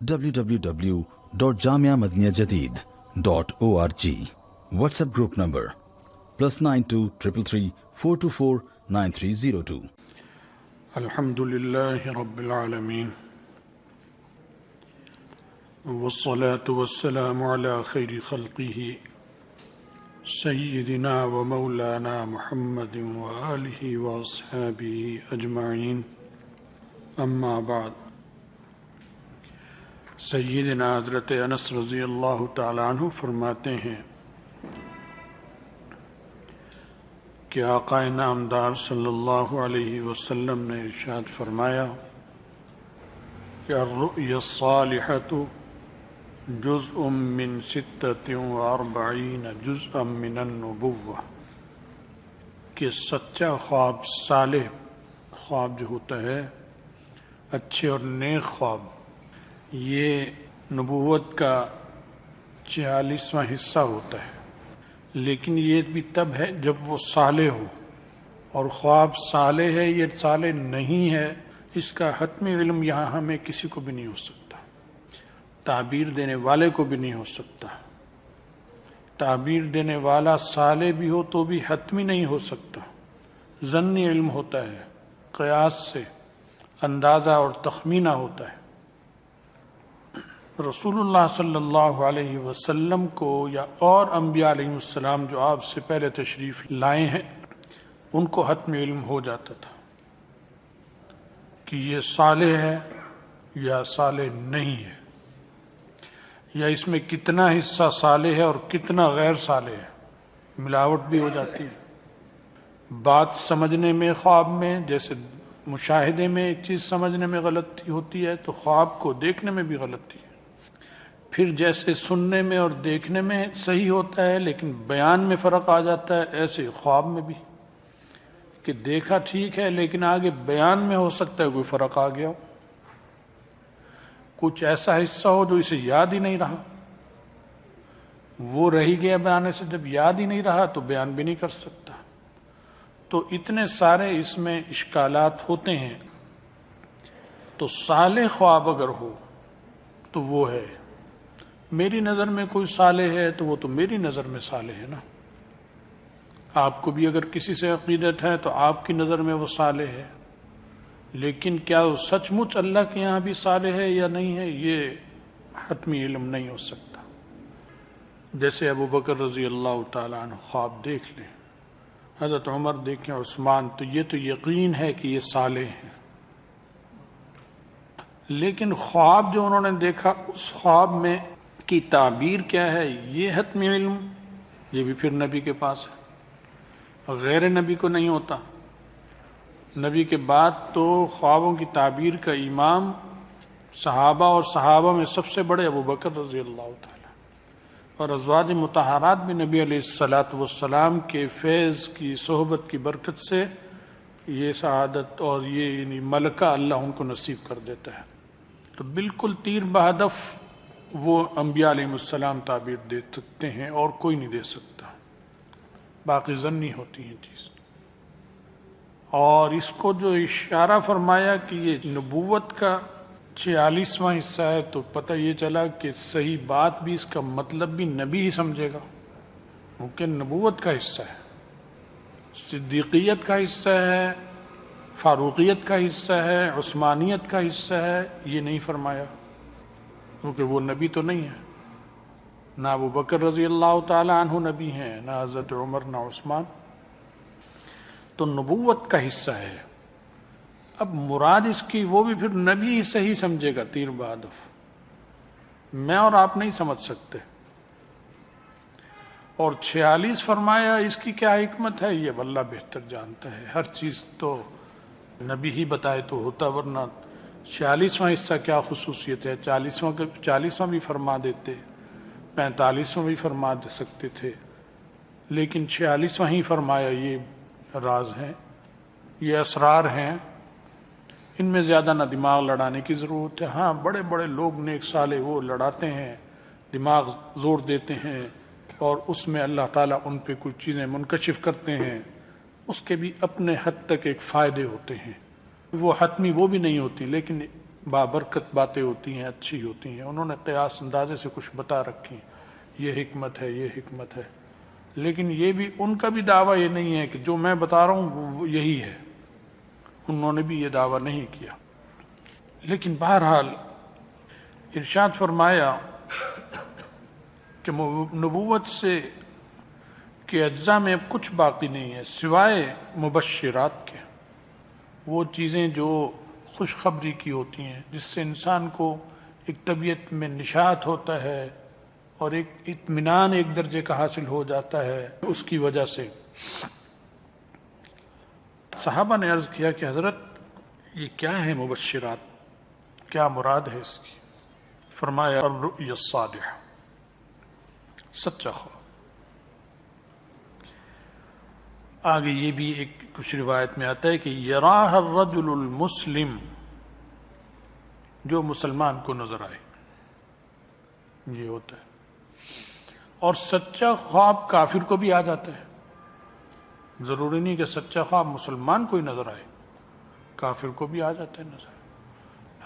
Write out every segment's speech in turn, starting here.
www.jamiamadiniyajadid.org. WhatsApp group number +92 333 424 9302. الحمدللہ رب العالمین والصلاة والسلام على خیر خلقہ سیدنا و مولانا محمد وآلہ واصحابہ اجمعین، اما بعد۔ سیدنا حضرت انس رضی اللہ تعالیٰ عنہ فرماتے ہیں کہ آقا نامدار صلی اللہ علیہ وسلم نے ارشاد فرمایا کہ الرؤیا الصالحۃ جزء من 46 جزءا من النبوہ، کہ سچا خواب، صالح خواب جو ہوتا ہے، اچھے اور نیک خواب، یہ نبوت کا 46واں حصہ ہوتا ہے، لیکن یہ بھی تب ہے جب وہ صالح ہو، اور خواب صالح ہے یا صالح نہیں ہے اس کا حتمی علم یہاں ہمیں کسی کو بھی نہیں ہو سکتا، تعبیر دینے والے کو بھی نہیں ہو سکتا۔ تعبیر دینے والا صالح بھی ہو تو بھی حتمی نہیں ہو سکتا، ظنی علم ہوتا ہے، قیاس سے اندازہ اور تخمینہ ہوتا ہے۔ رسول اللہ صلی اللہ علیہ وسلم کو یا اور انبیاء علیہ السلام جو آپ سے پہلے تشریف لائے ہیں، ان کو حتمی علم ہو جاتا تھا کہ یہ صالح ہے یا صالح نہیں ہے، یا اس میں کتنا حصہ صالح ہے اور کتنا غیر صالح ہے، ملاوٹ بھی ہو جاتی ہے۔ بات سمجھنے میں، خواب میں، جیسے مشاہدے میں ایک چیز سمجھنے میں غلطی ہوتی ہے تو خواب کو دیکھنے میں بھی غلطی ہے، پھر جیسے سننے میں اور دیکھنے میں صحیح ہوتا ہے لیکن بیان میں فرق آ جاتا ہے، ایسے خواب میں بھی کہ دیکھا ٹھیک ہے لیکن آگے بیان میں ہو سکتا ہے کوئی فرق آ گیا ہو، کچھ ایسا حصہ ہو جو اسے یاد ہی نہیں رہا، وہ رہ گیا بیان سے، جب یاد ہی نہیں رہا تو بیان بھی نہیں کر سکتا۔ تو اتنے سارے اس میں اشکالات ہوتے ہیں، تو صالح خواب اگر ہو تو وہ ہے، میری نظر میں کوئی صالح ہے تو وہ تو میری نظر میں صالح ہے نا، آپ کو بھی اگر کسی سے عقیدت ہے تو آپ کی نظر میں وہ صالح ہے، لیکن کیا وہ سچ مچ اللہ کے یہاں بھی صالح ہے یا نہیں ہے، یہ حتمی علم نہیں ہو سکتا۔ جیسے ابو بکر رضی اللہ تعالیٰ عنہ خواب دیکھ لیں، حضرت عمر دیکھیں، عثمان، تو یہ تو یقین ہے کہ یہ صالح ہیں، لیکن خواب جو انہوں نے دیکھا اس خواب میں کی تعبیر کیا ہے، یہ حتمی علم یہ بھی پھر نبی کے پاس ہے، غیر نبی کو نہیں ہوتا۔ نبی کے بعد تو خوابوں کی تعبیر کا امام صحابہ، اور صحابہ میں سب سے بڑے ابو بکر رضی اللہ تعالیٰ، اور ازواج مطہرات بھی نبی علیہ الصلاۃ والسلام کے فیض کی صحبت کی برکت سے یہ سعادت اور یہ یعنی ملکہ اللہ ان کو نصیب کر دیتا ہے۔ تو بالکل تیر بہدف وہ انبیاء علیہ السلام تعبیر دے سکتے ہیں اور کوئی نہیں دے سکتا، باقی ظنی ہوتی ہیں چیز۔ اور اس کو جو اشارہ فرمایا کہ یہ نبوت کا 46واں حصہ ہے، تو پتہ یہ چلا کہ صحیح بات بھی اس کا مطلب بھی نبی ہی سمجھے گا، ممکن نبوت کا حصہ ہے، صدیقیت کا حصہ ہے، فاروقیت کا حصہ ہے، عثمانیت کا حصہ ہے، یہ نہیں فرمایا، کیونکہ وہ نبی تو نہیں ہے، نہ ابو بکر رضی اللہ تعالی عنہ نبی ہیں، نہ حضرت عمر، نہ عثمان، تو نبوت کا حصہ ہے۔ اب مراد اس کی وہ بھی پھر نبی ہی صحیح سمجھے گا، تیر بہدف، میں اور آپ نہیں سمجھ سکتے۔ اور 46 فرمایا، اس کی کیا حکمت ہے یہ اللہ بہتر جانتا ہے، ہر چیز تو نبی ہی بتائے تو ہوتا، ورنہ 46واں حصہ کیا خصوصیت ہے، 40واں بھی فرما دیتے، 45واں بھی فرما دے سکتے تھے، لیکن 46واں ہی فرمایا۔ یہ راز ہیں، یہ اسرار ہیں، ان میں زیادہ نہ دماغ لڑانے کی ضرورت ہے۔ ہاں بڑے بڑے لوگ نیک صالح وہ لڑاتے ہیں، دماغ زور دیتے ہیں، اور اس میں اللہ تعالیٰ ان پہ کچھ چیزیں منکشف کرتے ہیں، اس کے بھی اپنے حد تک ایک فائدے ہوتے ہیں، وہ حتمی وہ بھی نہیں ہوتی، لیکن بابرکت باتیں ہوتی ہیں، اچھی ہوتی ہیں، انہوں نے قیاس اندازے سے کچھ بتا رکھی ہیں، یہ حکمت ہے، یہ حکمت ہے، لیکن یہ بھی ان کا بھی دعویٰ یہ نہیں ہے کہ جو میں بتا رہا ہوں وہ یہی ہے، انہوں نے بھی یہ دعویٰ نہیں کیا۔ لیکن بہرحال ارشاد فرمایا کہ نبوت سے کے اجزاء میں اب کچھ باقی نہیں ہے سوائے مبشرات کے، وہ چیزیں جو خوشخبری کی ہوتی ہیں، جس سے انسان کو ایک طبیعت میں نشاط ہوتا ہے اور ایک اطمینان ایک درجے کا حاصل ہو جاتا ہے اس کی وجہ سے۔ صحابہ نے عرض کیا کہ حضرت یہ کیا ہے مبشرات، کیا مراد ہے اس کی؟ فرمایا الرؤیا الصالحہ، سچا خواب۔ آگے یہ بھی ایک کچھ روایت میں آتا ہے کہ یراہ الرجل المسلم، جو مسلمان کو نظر آئے، یہ ہوتا ہے۔ اور سچا خواب کافر کو بھی آ جاتا ہے، ضروری نہیں کہ سچا خواب مسلمان کو ہی نظر آئے، کافر کو بھی آ جاتا ہے نظر۔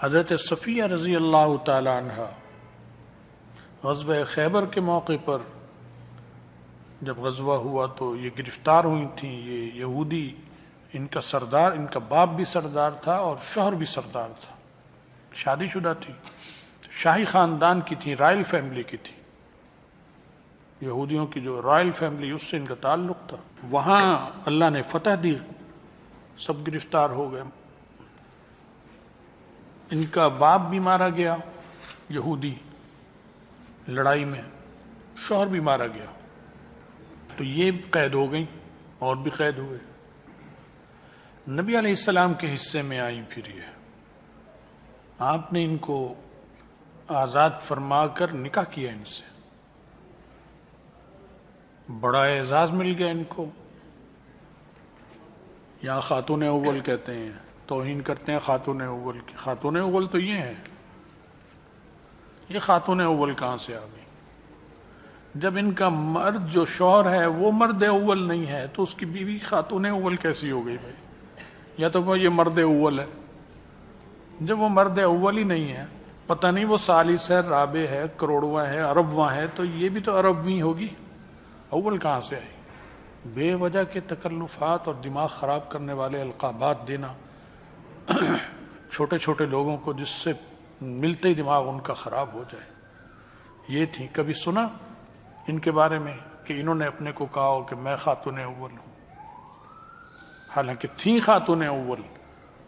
حضرت صفیہ رضی اللہ تعالی عنہ غزوہ خیبر کے موقع پر جب غزوہ ہوا تو یہ گرفتار ہوئی تھیں، یہ یہودی، ان کا سردار، ان کا باپ بھی سردار تھا اور شوہر بھی سردار تھا، شادی شدہ تھی، شاہی خاندان کی تھی، رائل فیملی کی تھی، یہودیوں کی جو رائل فیملی اس سے ان کا تعلق تھا۔ وہاں اللہ نے فتح دی، سب گرفتار ہو گئے، ان کا باپ بھی مارا گیا یہودی لڑائی میں، شوہر بھی مارا گیا، تو یہ قید ہو گئی اور بھی قید ہوئے۔ نبی علیہ السلام کے حصے میں آئیں پھر یہ، آپ نے ان کو آزاد فرما کر نکاح کیا ان سے، بڑا اعزاز مل گیا ان کو۔ یہاں خاتون اول کہتے ہیں، توہین کرتے ہیں خاتون اول کی، خاتون اول تو یہ ہے، یہ خاتون اول کہاں سے آ گئی؟ جب ان کا مرد جو شوہر ہے وہ مرد اول نہیں ہے تو اس کی بیوی خاتون اول کیسی ہو گئی بھائی؟ یا تو وہ یہ مرد اول ہے، جب وہ مرد اول ہی نہیں ہے، پتہ نہیں وہ ثالث ہے، رابع ہے، کروڑواں ہے، اربواں ہے، تو یہ بھی تو اربویں ہوگی، اول کہاں سے آئی؟ بے وجہ کے تکلفات اور دماغ خراب کرنے والے القابات دینا چھوٹے چھوٹے لوگوں کو، جس سے ملتے ہی دماغ ان کا خراب ہو جائے۔ یہ تھی، کبھی سنا ان کے بارے میں کہ انہوں نے اپنے کو کہا ہو کہ میں خاتون اول ہوں؟ حالانکہ تھیں خاتون اول،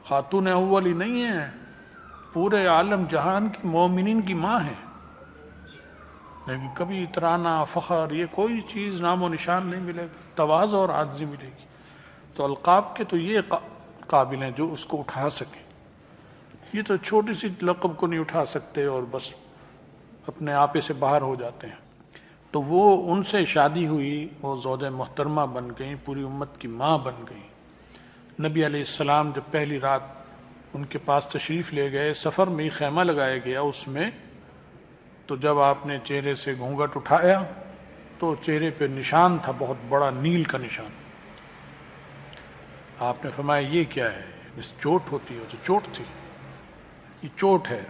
خاتون اول ہی نہیں ہیں، پورے عالم جہان کی مومنین کی ماں ہے، لیکن کبھی اترانا، فخر، یہ کوئی چیز نام و نشان نہیں ملے گا، تواضع اور عاجزی ملے گی۔ تو القاب کے تو یہ قابل ہیں جو اس کو اٹھا سکیں، یہ تو چھوٹی سی لقب کو نہیں اٹھا سکتے اور بس اپنے آپے سے باہر ہو جاتے ہیں۔ تو وہ ان سے شادی ہوئی، وہ زوجہ محترمہ بن گئیں، پوری امت کی ماں بن گئیں۔ نبی علیہ السلام جب پہلی رات ان کے پاس تشریف لے گئے، سفر میں ہی خیمہ لگایا گیا اس میں، تو جب آپ نے چہرے سے گھونگھٹ اٹھایا تو چہرے پہ نشان تھا، بہت بڑا نیل کا نشان۔ آپ نے فرمایا یہ کیا ہے؟ اس چوٹ ہوتی ہے؟ تو چوٹ تھی، یہ چوٹ ہے۔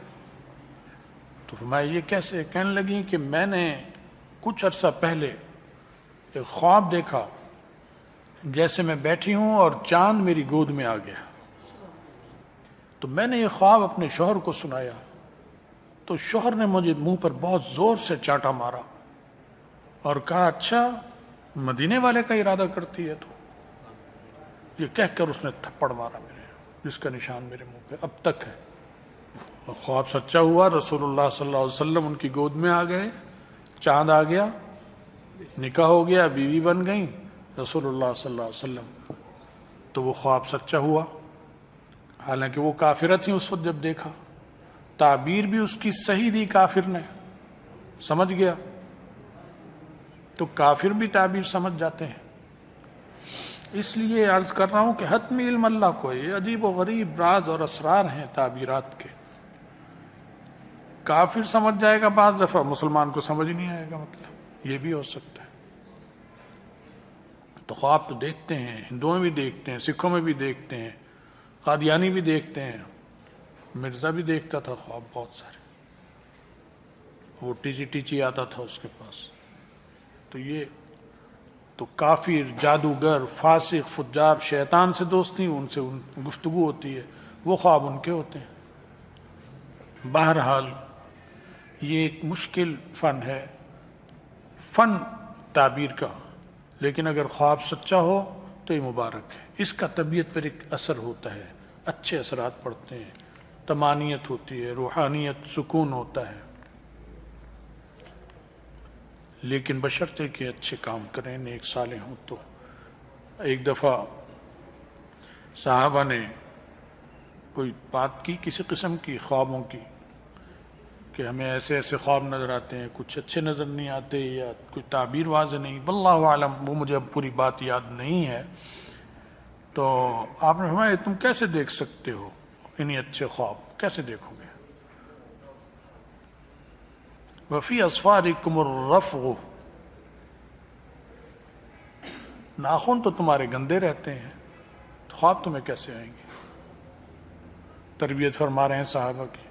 تو فرمایا یہ کیسے؟ کہنے لگی کہ میں نے کچھ عرصہ پہلے ایک خواب دیکھا، جیسے میں بیٹھی ہوں اور چاند میری گود میں آ گیا، تو میں نے یہ خواب اپنے شوہر کو سنایا، تو شوہر نے مجھے منہ پر بہت زور سے چاٹا مارا اور کہا اچھا مدینے والے کا ارادہ کرتی ہے؟ تو یہ کہہ کر اس نے تھپڑ مارا میرے، جس کا نشان میرے منہ پہ اب تک ہے۔ اور خواب سچا ہوا، رسول اللہ صلی اللہ علیہ وسلم ان کی گود میں آ گئے، چاند آ گیا، نکاح ہو گیا، بیوی بن گئیں رسول اللہ صلی اللہ علیہ وسلم۔ تو وہ خواب سچا ہوا، حالانکہ وہ کافرہ تھیں اس وقت جب دیکھا، تعبیر بھی اس کی صحیح دی، کافر نے سمجھ گیا، تو کافر بھی تعبیر سمجھ جاتے ہیں۔ اس لیے عرض کر رہا ہوں کہ حتمی علم اللہ کو، یہ عجیب و غریب راز اور اسرار ہیں تعبیرات کے، کافر سمجھ جائے گا بعض دفعہ، مسلمان کو سمجھ نہیں آئے گا، مطلب یہ بھی ہو سکتا ہے۔ تو خواب تو دیکھتے ہیں، ہندوؤں میں بھی دیکھتے ہیں، سکھوں میں بھی دیکھتے ہیں، قادیانی بھی دیکھتے ہیں، مرزا بھی دیکھتا تھا خواب بہت سارے، وہ ٹیچی ٹیچی آتا تھا اس کے پاس. تو یہ تو کافر، جادوگر، فاسق، فجار، شیطان سے دوستی، ان سے گفتگو ہوتی ہے، وہ خواب ان کے ہوتے ہیں. بہرحال یہ ایک مشکل فن ہے، فن تعبیر کا، لیکن اگر خواب سچا ہو تو یہ مبارک ہے. اس کا طبیعت پر ایک اثر ہوتا ہے، اچھے اثرات پڑتے ہیں، طمانینت ہوتی ہے، روحانیت، سکون ہوتا ہے. لیکن بشرطے کہ اچھے کام کریں، نیک صالح ہوں. تو ایک دفعہ صحابہ نے کوئی بات کی کسی قسم کی خوابوں کی کہ ہمیں ایسے ایسے خواب نظر آتے ہیں، کچھ اچھے نظر نہیں آتے یا کوئی تعبیر واضح نہیں، واللہ عالم، وہ مجھے اب پوری بات یاد نہیں ہے. تو آپ نے فرمایا تم کیسے دیکھ سکتے ہو انہی اچھے خواب، کیسے دیکھو گے؟ وفی اسفارکم الرفع، ناخن تو تمہارے گندے رہتے ہیں، تو خواب تمہیں کیسے آئیں گے؟ تربیت فرما رہے ہیں صحابہ کی.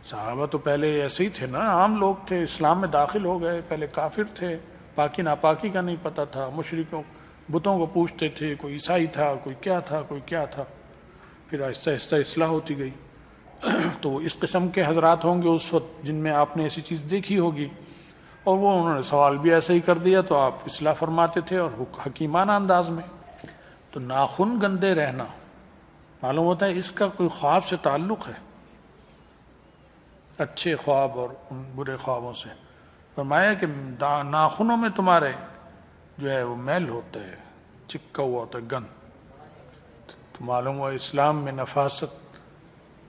صحابہ تو پہلے ایسے ہی تھے نا، عام لوگ تھے، اسلام میں داخل ہو گئے، پہلے کافر تھے، پاکی ناپاکی کا نہیں پتہ تھا، مشرکوں بتوں کو پوچھتے تھے، کوئی عیسائی تھا، کوئی کیا تھا، کوئی کیا تھا. پھر آہستہ آہستہ اصلاح ہوتی گئی. تو اس قسم کے حضرات ہوں گے اس وقت جن میں آپ نے ایسی چیز دیکھی ہوگی، اور وہ انہوں نے سوال بھی ایسے ہی کر دیا تو آپ اصلاح فرماتے تھے اور حکیمانہ انداز میں. تو ناخن گندے رہنا معلوم ہوتا ہے اس کا کوئی خواب سے تعلق ہے، اچھے خواب اور ان برے خوابوں سے. فرمایا کہ ناخنوں میں تمہارے جو ہے وہ میل ہوتا ہے، چپکا ہوا ہوتا ہے، گند. تو معلوم ہوا اسلام میں نفاست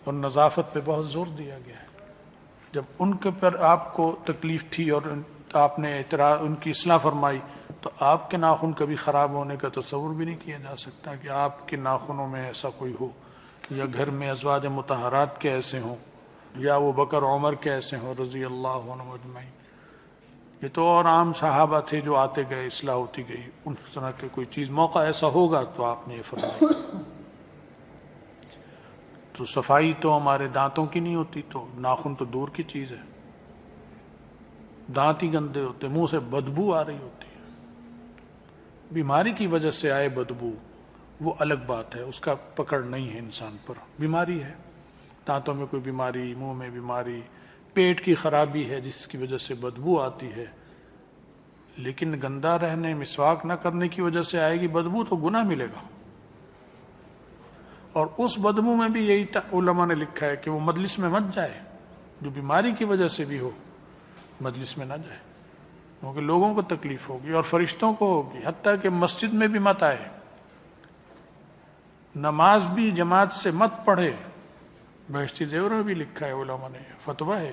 اور نظافت پہ بہت زور دیا گیا ہے. جب ان کے پر آپ کو تکلیف تھی اور آپ نے ان کی اصلاح فرمائی تو آپ کے ناخن کبھی خراب ہونے کا تصور بھی نہیں کیا جا سکتا کہ آپ کے ناخنوں میں ایسا کوئی ہو، یا گھر میں ازواج مطہرات کے ایسے ہوں، یا وہ بکر عمر کے ایسے ہوں رضی اللہ عنہ اجمعین. یہ تو اور عام صحابہ تھے جو آتے گئے، اصلاح ہوتی گئی. ان طرح کے کوئی چیز موقع ایسا ہوگا تو آپ نے یہ فرمایا. تو صفائی تو ہمارے دانتوں کی نہیں ہوتی، تو ناخن تو دور کی چیز ہے. دانت ہی گندے ہوتے، منہ سے بدبو آ رہی ہوتی ہے. بیماری کی وجہ سے آئے بدبو وہ الگ بات ہے، اس کا پکڑ نہیں ہے انسان پر. بیماری ہے، دانتوں میں کوئی بیماری، منہ میں بیماری، پیٹ کی خرابی ہے جس کی وجہ سے بدبو آتی ہے. لیکن گندا رہنے، مسواک نہ کرنے کی وجہ سے آئے گی بدبو تو گناہ ملے گا. اور اس بدبو میں بھی یہی علماء نے لکھا ہے کہ وہ مجلس میں مت جائے، جو بیماری کی وجہ سے بھی ہو مجلس میں نہ جائے، کیونکہ لوگوں کو تکلیف ہوگی اور فرشتوں کو ہوگی. حتیٰ کہ مسجد میں بھی مت آئے، نماز بھی جماعت سے مت پڑھے. بہشتی زیور میں بھی لکھا ہے علماء نے، فتویٰ ہے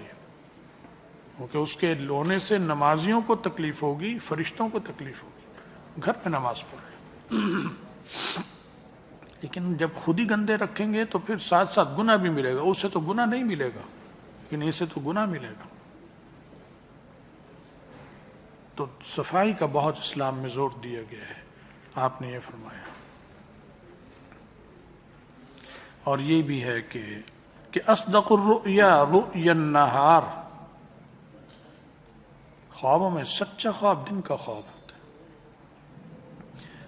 کیونکہ اس کے ہونے سے نمازیوں کو تکلیف ہوگی، فرشتوں کو تکلیف ہوگی. گھر پہ نماز پڑھے، لیکن جب خود ہی گندے رکھیں گے تو پھر ساتھ ساتھ گناہ بھی ملے گا. اس سے تو گناہ نہیں ملے گا، لیکن اس سے تو گناہ ملے گا. تو صفائی کا بہت اسلام میں زور دیا گیا ہے، آپ نے یہ فرمایا. اور یہ بھی ہے کہ اصدق الرؤیا رؤیا النہار، خوابوں میں سچا خواب دن کا خواب ہوتا ہے.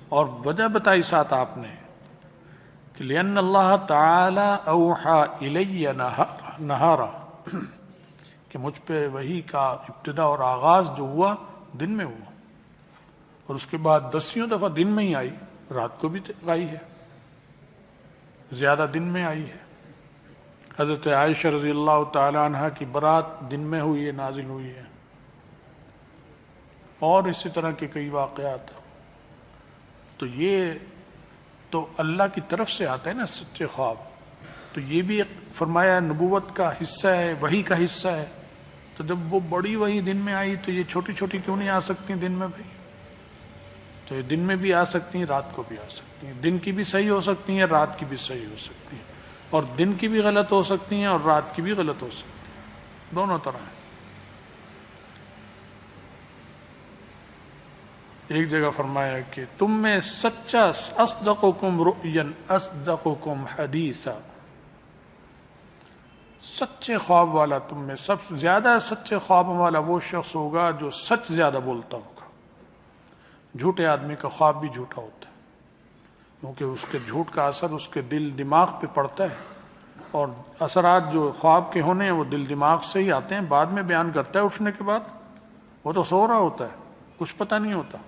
اور وجہ بتائی ساتھ آپ نے کہ لأن اللہ تعالی اوحا الی نہارا، کہ مجھ پہ وحی کا ابتدا اور آغاز جو ہوا دن میں ہوا، اور اس کے بعد 10 دفعہ دن میں ہی آئی، رات کو بھی آئی ہے، زیادہ دن میں آئی ہے. حضرت عائشہ رضی اللہ تعالی عنہ کی برات دن میں ہوئی ہے، نازل ہوئی ہے، اور اسی طرح کے کئی واقعات. تو یہ تو اللہ کی طرف سے آتا ہے نا سچے خواب. تو یہ بھی ایک فرمایا نبوت کا حصہ ہے، وحی کا حصہ ہے. تو جب وہ بڑی وحی دن میں آئی تو یہ چھوٹی چھوٹی کیوں نہیں آ سکتی دن میں بھائی؟ تو یہ دن میں بھی آ سکتی ہیں، رات کو بھی آ سکتی ہیں. دن کی بھی صحیح ہو سکتی ہیں، رات کی بھی صحیح ہو سکتی ہیں، اور دن کی بھی غلط ہو سکتی ہیں اور رات کی بھی غلط ہو سکتی ہیں. دونوں طرح ہیں. ایک جگہ فرمایا کہ تم میں سچا اصدقکم رؤیا اصدقکم حدیثا، سچے خواب والا تم میں سب سے زیادہ سچے خواب والا وہ شخص ہوگا جو سچ زیادہ بولتا ہوگا۔ جھوٹے آدمی کا خواب بھی جھوٹا ہوتا ہے، کیونکہ اس کے جھوٹ کا اثر اس کے دل دماغ پہ پڑتا ہے، اور اثرات جو خواب کے ہونے ہیں وہ دل دماغ سے ہی آتے ہیں، بعد میں بیان کرتا ہے اٹھنے کے بعد، وہ تو سو رہا ہوتا ہے، کچھ پتہ نہیں ہوتا،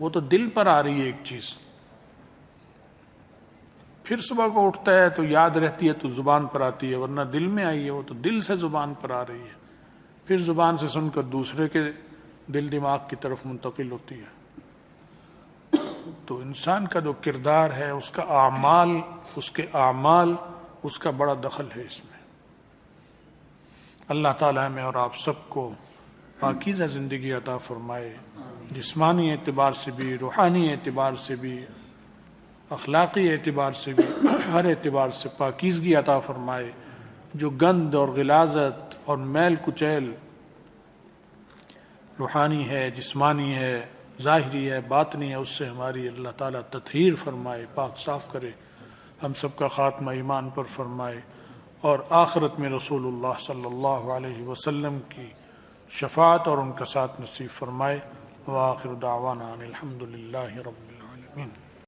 وہ تو دل پر آ رہی ہے ایک چیز، پھر صبح کو اٹھتا ہے تو یاد رہتی ہے تو زبان پر آتی ہے، ورنہ دل میں آئی ہے، وہ تو دل سے زبان پر آ رہی ہے، پھر زبان سے سن کر دوسرے کے دل دماغ کی طرف منتقل ہوتی ہے۔ تو انسان کا جو کردار ہے، اس کا اعمال، اس کے اعمال، اس کا بڑا دخل ہے اس میں۔ اللہ تعالیٰ ہمیں اور آپ سب کو پاکیزہ زندگی عطا فرمائے، جسمانی اعتبار سے بھی، روحانی اعتبار سے بھی، اخلاقی اعتبار سے بھی، ہر اعتبار سے پاکیزگی عطا فرمائے۔ جو گند اور غلاظت اور میل کچیل روحانی ہے، جسمانی ہے، ظاہری ہے، باطنی ہے، اس سے ہماری اللہ تعالیٰ تطہیر فرمائے، پاک صاف کرے، ہم سب کا خاتمہ ایمان پر فرمائے، اور آخرت میں رسول اللہ صلی اللہ علیہ وسلم کی شفاعت اور ان کا ساتھ نصیب فرمائے۔ وآخر دعوانا ان الحمد للہ رب العالمین۔